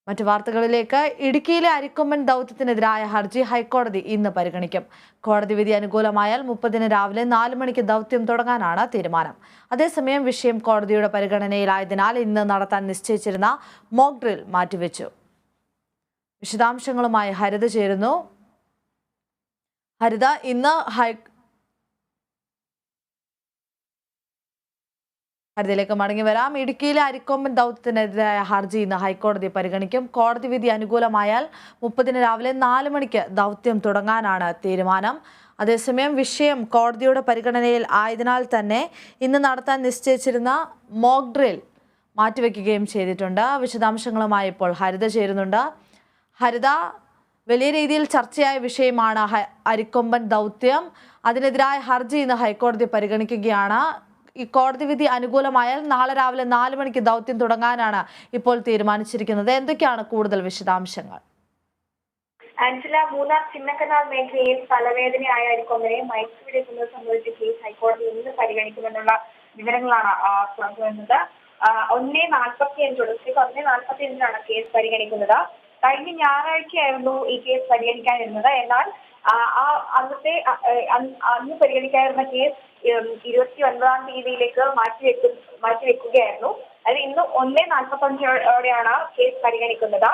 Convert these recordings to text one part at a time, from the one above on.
മറ്റു വാർത്തകളിലേക്ക്. ഇടുക്കിയിലെ അരിക്കൊമ്പൻ ദൗത്യത്തിനെതിരായ ഹർജി ഹൈക്കോടതി ഇന്ന് പരിഗണിക്കും. കോടതി വിധി അനുകൂലമായാൽ 30-ന് രാവിലെ 4 മണിക്ക് ദൗത്യം തുടങ്ങാനാണ് തീരുമാനം. അതേസമയം വിഷയം കോടതിയുടെ പരിഗണനയിലായതിനാൽ ഇന്ന് നടത്താൻ നിശ്ചയിച്ചിരുന്ന മോക്ക് ഡ്രിൽ മാറ്റിവെച്ചു. വിശദാംശങ്ങളുമായി ഹരിത ചേരുന്നു. ഹരിത, ഹരിതയിലേക്ക് മടങ്ങി വരാം. ഇടുക്കിയിലെ അരിക്കൊമ്പൻ ദൗത്യത്തിനെതിരായ ഹർജി ഇന്ന് ഹൈക്കോടതി പരിഗണിക്കും. കോടതി വിധി അനുകൂലമായാൽ 30-ന് രാവിലെ 4 മണിക്ക് ദൗത്യം തുടങ്ങാനാണ് തീരുമാനം. അതേസമയം വിഷയം കോടതിയുടെ പരിഗണനയിൽ ആയതിനാൽ തന്നെ ഇന്ന് നടത്താൻ നിശ്ചയിച്ചിരുന്ന മോക്ക് ഡ്രിൽ മാറ്റിവെക്കുകയും ചെയ്തിട്ടുണ്ട്. വിശദാംശങ്ങളുമായി ഇപ്പോൾ ഹരിത ചേരുന്നുണ്ട്. ഹരിത, വലിയ രീതിയിൽ ചർച്ചയായ വിഷയമാണ് അരിക്കൊമ്പൻ ദൗത്യം. അതിനെതിരായ ഹർജി ഇന്ന് ഹൈക്കോടതി പരിഗണിക്കുകയാണ്. ഈ കോടതി വിധി അനുകൂലമായാൽ നാളെ രാവിലെ 4 മണിക്ക് ദൗത്യം തുടങ്ങാനാണ് ഇപ്പോൾ തീരുമാനിച്ചിരിക്കുന്നത്. എന്തൊക്കെയാണ് കൂടുതൽ വിശദാംശങ്ങൾ? ആഞ്ചല, മൂന്നാർ ചിന്നക്കനാൽ മേഖലയിൽ തലവേദനയായ അരിക്കൊമ്പനെ മയക്കുവെടിക്കുന്നത് സംബന്ധിച്ച കേസ് ഹൈക്കോടതി ഇന്ന് പരിഗണിക്കുമെന്നുള്ള വിവരങ്ങളാണ് പുറത്തുവരുന്നത്. 1:45 കേസ് പരിഗണിക്കുന്നത്. കഴിഞ്ഞ ഞായറാഴ്ചയായിരുന്നു ഈ കേസ് പരിഗണിക്കാനിരുന്നത്. എന്നാൽ അന്ന് പരിഗണിക്കാനിരുന്ന കേസ് 29-ാം തീയതിയിലേക്ക് മാറ്റിവെക്കുകയായിരുന്നു. അത് ഇന്ന് 1:45 കേസ് പരിഗണിക്കുന്നത്.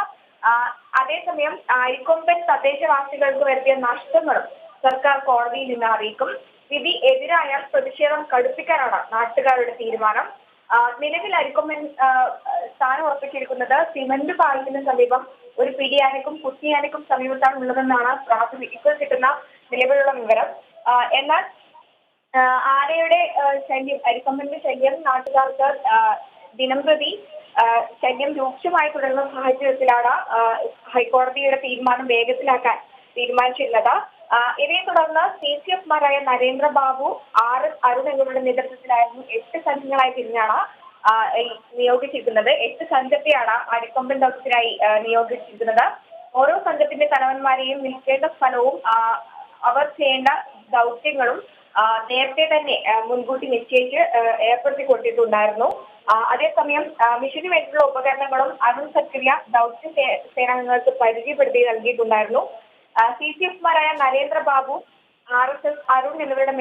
അതേസമയം അരിക്കൊമ്പൻ തദ്ദേശവാസികൾക്ക് വരുത്തിയ നഷ്ടങ്ങളും സർക്കാർ കോടതിയിൽ നിന്ന് അറിയിക്കും. വിധി എതിരായാൽ പ്രതിഷേധം കടുപ്പിക്കാനാണ് നാട്ടുകാരുടെ തീരുമാനം. നിലവിൽ അരിക്കൊമ്പൻ സ്ഥാനം ഉറപ്പിച്ചിരിക്കുന്നത് സിമന്റ് പാലത്തിന് സമീപം ഒരു പിടിയാനയ്ക്കും കുത്തിയാനയ്ക്കും സമീപത്താണ് ഉള്ളതെന്നാണ് ഇപ്പോൾ കിട്ടുന്ന നിലവിലുള്ള വിവരം. എന്നാൽ ആനയുടെ ശല്യം, അരിക്കൊമ്പന്റെ ശല്യം നാട്ടുകാർക്ക് ദിനംപ്രതി ശല്യം രൂക്ഷമായി തുടരുന്ന സാഹചര്യത്തിലാണ് ഹൈക്കോടതിയുടെ തീരുമാനം വേഗത്തിലാക്കാൻ തീരുമാനിച്ചിരുന്നത്. ഇതേ തുടർന്ന് CCFമാരായ നരേന്ദ്രബാബു, അരുൺ എന്നിവരുടെ നേതൃത്വത്തിലായിരുന്നു 8 സംഘങ്ങളായി തിരിഞ്ഞാണ് നിയോഗിച്ചിരിക്കുന്നത്. 8 സംഘത്തെയാണ് അരിക്കൊമ്പൻ ദൗത്യത്തിനായി നിയോഗിച്ചിരിക്കുന്നത്. ഓരോ സംഘത്തിന്റെ തലവന്മാരെയും നിൽക്കേണ്ട സ്ഥലവും അവർ ചെയ്യേണ്ട ദൗത്യങ്ങളും നേരത്തെ തന്നെ മുൻകൂട്ടി നിശ്ചയിച്ച് ഏർപ്പെടുത്തി കൊടുത്തിട്ടുണ്ടായിരുന്നു. അതേസമയം മിഷന് വേണ്ടിയുള്ള ഉപകരണങ്ങളും അരുൺ സക്രിയ ദൗത്യ സേനാംഗങ്ങൾക്ക് പരിചയപ്പെടുത്തി നൽകിയിട്ടുണ്ടായിരുന്നു. CCFമാരായ നരേന്ദ്രബാബു, RSS, അരുൺ എന്നിവരുടെ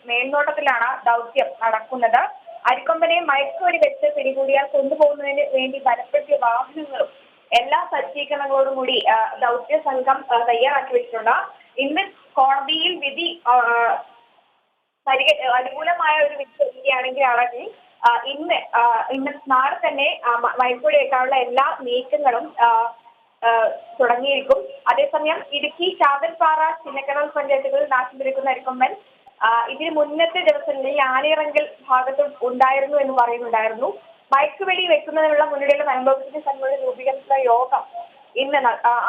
മേൽനോട്ടത്തിലാണ് ദൗത്യം നടക്കുന്നത്. അരിക്കൊമ്പനെ മയക്കുവെടി വെച്ച് പിടികൂടിയാൽ കൊണ്ടുപോകുന്നതിന് വേണ്ടി ബലപ്പെടുത്തിയ വാഹനങ്ങളും എല്ലാ സജ്ജീകരണങ്ങളോടും കൂടി ദൗത്യ സംഘം തയ്യാറാക്കി വെച്ചിട്ടുണ്ട്. ഇന്ന് കോടതിയിൽ വിധി അനുകൂലമായ ഒരു വിധി വരികയാണെങ്കിൽ ഇന്ന് നാളെ തന്നെ മയക്കുവെടി വെക്കാനുള്ള എല്ലാ നീക്കങ്ങളും തുടങ്ങിയിരിക്കും. അതേസമയം ഇടുക്കി, ചാവൽപ്പാറ, ചിന്നക്കനാൽ പഞ്ചായത്തുകളിൽ നാശം വിതയ്ക്കുന്ന അരിക്കൊമ്പൻ ഇതിന് മുന്നത്തെ ദിവസങ്ങളിൽ ആനയിറങ്കൽ ഭാഗത്ത് ഉണ്ടായിരുന്നു എന്ന് പറയുന്നുണ്ടായിരുന്നു. മയക്കുവെടി വെക്കുന്നതിനുള്ള മുൻനിരയിലെ അനുഭവത്തിന്റെ സംഘങ്ങളുടെ രൂപീകരണ യോഗം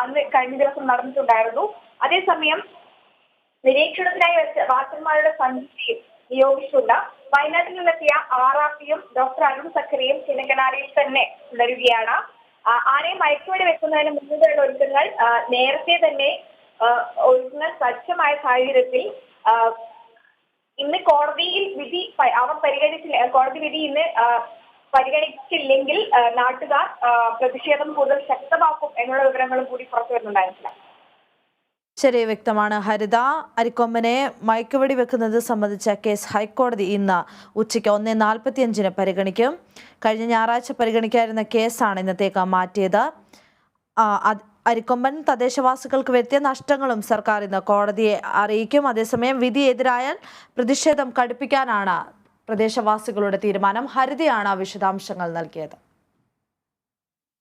അന്ന് കഴിഞ്ഞ ദിവസം നടന്നിട്ടുണ്ടായിരുന്നു. അതേസമയം നിരീക്ഷണത്തിനായി വെച്ച് വാച്ചന്മാരുടെ സംഘത്തെയും നിയോഗിച്ചിട്ടുണ്ട്. വയനാട്ടിൽ നിന്നെത്തിയ RRPയും ഡോക്ടർ അരുൺ സക്രിയയും ചിന്നക്കനാലിൽ തന്നെ തുടരുകയാണ്. ആനയെ മയക്കുവെടി വെക്കുന്നതിന് മുൻകൂട്ടിയുള്ള ഒരുക്കങ്ങൾ നേരത്തെ തന്നെ സജ്ജമായ സാഹചര്യത്തിൽ ഇന്ന് കോടതിയിൽ വിധി കോടതി വിധി ഇന്ന് പരിഗണിച്ചില്ലെങ്കിൽ നാട്ടുകാർ പ്രതിഷേധം കൂടുതൽ ശക്തമാക്കും എന്നുള്ള വിവരങ്ങളും കൂടി പുറത്തു വരുന്നുണ്ടായിരുന്നില്ല. ശരി, വ്യക്തമാണ് ഹരിത. അരിക്കൊമ്പനെ മയക്കുവെടി വെക്കുന്നത് സംബന്ധിച്ച കേസ് ഹൈക്കോടതി ഇന്ന് ഉച്ചയ്ക്ക് 1:45 പരിഗണിക്കും. കഴിഞ്ഞ ഞായറാഴ്ച പരിഗണിക്കാതിരുന്ന കേസാണ് ഇന്നത്തേക്ക് മാറ്റിയത്. അരിക്കൊമ്പൻ തദ്ദേശവാസികൾക്ക് വരുത്തിയ നഷ്ടങ്ങളും സർക്കാർ ഇന്ന് കോടതിയെ അറിയിക്കും. അതേസമയം വിധി എതിരായാൽ പ്രതിഷേധം കടുപ്പിക്കാനാണ് പ്രദേശവാസികളുടെ തീരുമാനം. ഹരിതയാണ് വിശദാംശങ്ങൾ നൽകിയത്.